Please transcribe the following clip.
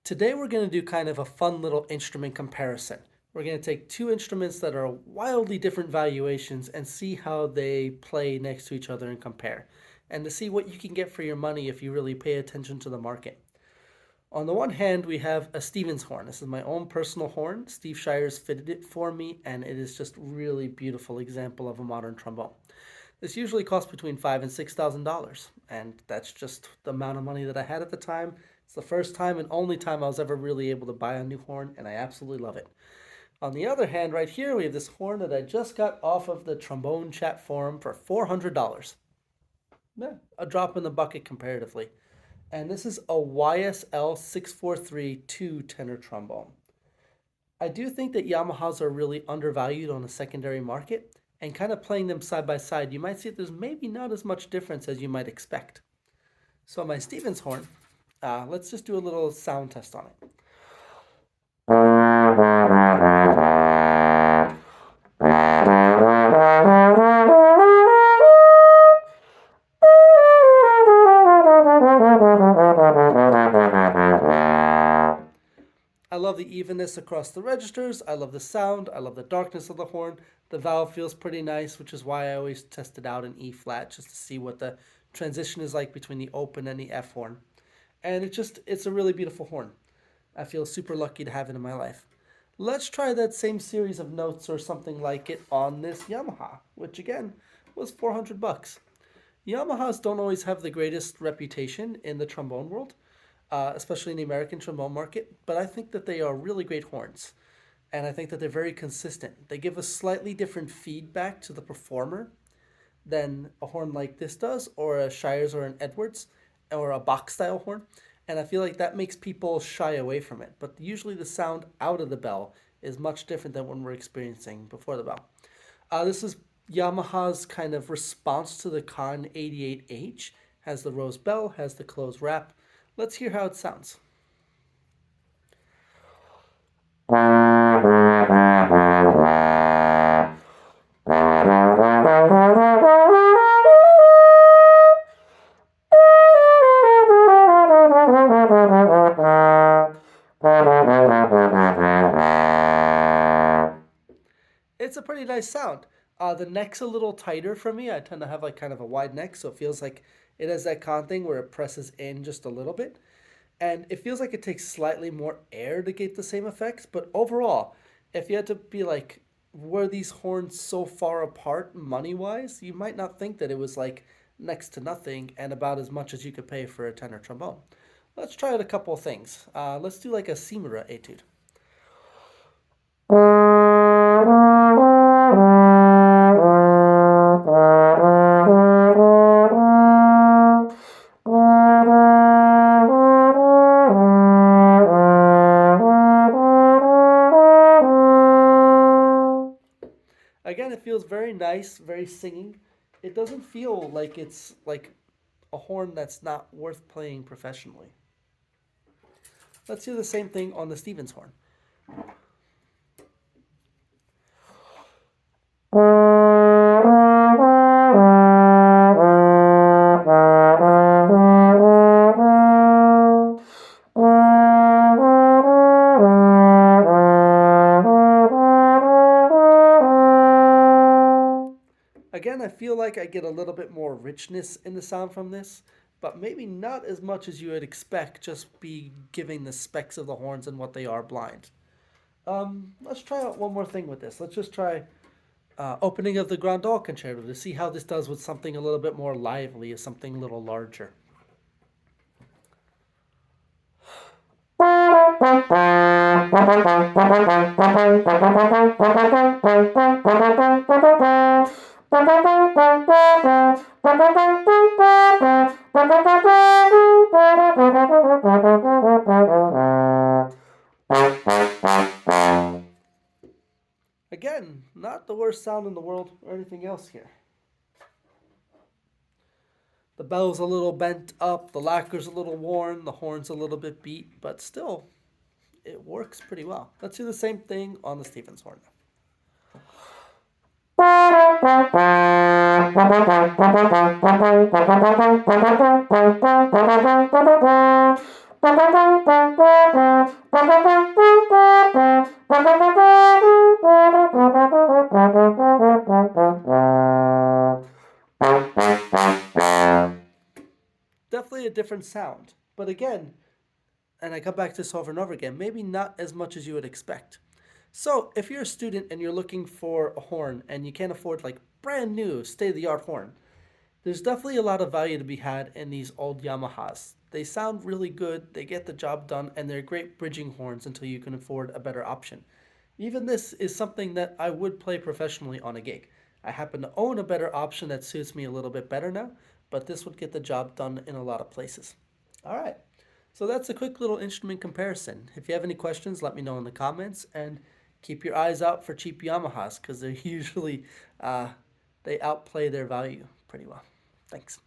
Today we're going to do kind of a fun little instrument comparison. We're going to take two instruments that are wildly different valuations and see how they play next to each other and compare, and to see what you can get for your money if you really pay attention to the market. On the one hand, we have a Stevens horn. This is my own personal horn. Steve Shires fitted it for me, and it is just really beautiful example of a modern trombone. This usually costs between $5,000 and $6,000, and that's just the amount of money that I had at the time. It's the first time and only time I was ever really able to buy a new horn, and I absolutely love it. On the other hand, right here, we have this horn that I just got off of the Trombone Chat forum for $400. Yeah, a drop in the bucket comparatively. And this is a YSL 643 2 tenor trombone. I do think that Yamahas are really undervalued on the secondary market, and kind of playing them side by side, you might see that there's maybe not as much difference as you might expect. So my Stevens horn, let's just do a little sound test on it. I love the evenness across the registers. I love the sound. I love the darkness of the horn. The valve feels pretty nice, which is why I always test it out in E flat just to see what the transition is like between the open and the F horn. And it's a really beautiful horn. I feel super lucky to have it in my life. Let's try that same series of notes or something like it on this Yamaha, which again was 400 bucks. Yamahas don't always have the greatest reputation in the trombone world, especially in the American trombone market, but I think that they are really great horns. And I think that they're very consistent. They give a slightly different feedback to the performer than a horn like this does, or a Shires or an Edwards, or a box style horn. And I feel like that makes people shy away from it. But usually the sound out of the bell is much different than what we're experiencing before the bell. This is Yamaha's kind of response to the Con 88H. Has the rose bell, has the closed wrap. Let's hear how it sounds. It's a pretty nice sound. The neck's a little tighter for me. I tend to have like kind of a wide neck, so it feels like it has that con thing where it presses in just a little bit. And it feels like it takes slightly more air to get the same effects. But overall, if you had to be like, were these horns so far apart money wise, you might not think that it was like next to nothing and about as much as you could pay for a tenor trombone. Let's try out a couple of things. Let's do like a Simura etude. Again, it feels very nice, very singing. It doesn't feel like it's like a horn that's not worth playing professionally. Let's do the same thing on the Stevens horn. Again, I feel like I get a little bit more richness in the sound from this, but maybe not as much as you would expect just be giving the specs of the horns and what they are blind. Let's try out one more thing with this. Let's just try opening of the Grandal Concerto to see how this does with something a little bit more lively, something a little larger. Again, not the worst sound in the world or anything else here. The bell's a little bent up, the lacquer's a little worn, the horn's a little bit beat, but still, it works pretty well. Let's do the same thing on the Stevens horn. Definitely a different sound. But again, and I come back to this over and over again, maybe not as much as you would expect. So, if you're a student and you're looking for a horn and you can't afford like brand new state of the art horn, there's definitely a lot of value to be had in these old Yamahas. They sound really good, they get the job done, and they're great bridging horns until you can afford a better option. Even this is something that I would play professionally on a gig. I happen to own a better option that suits me a little bit better now, but this would get the job done in a lot of places. All right. So that's a quick little instrument comparison. If you have any questions, let me know in the comments, and keep your eyes out for cheap Yamahas because they're usually they outplay their value pretty well. Thanks.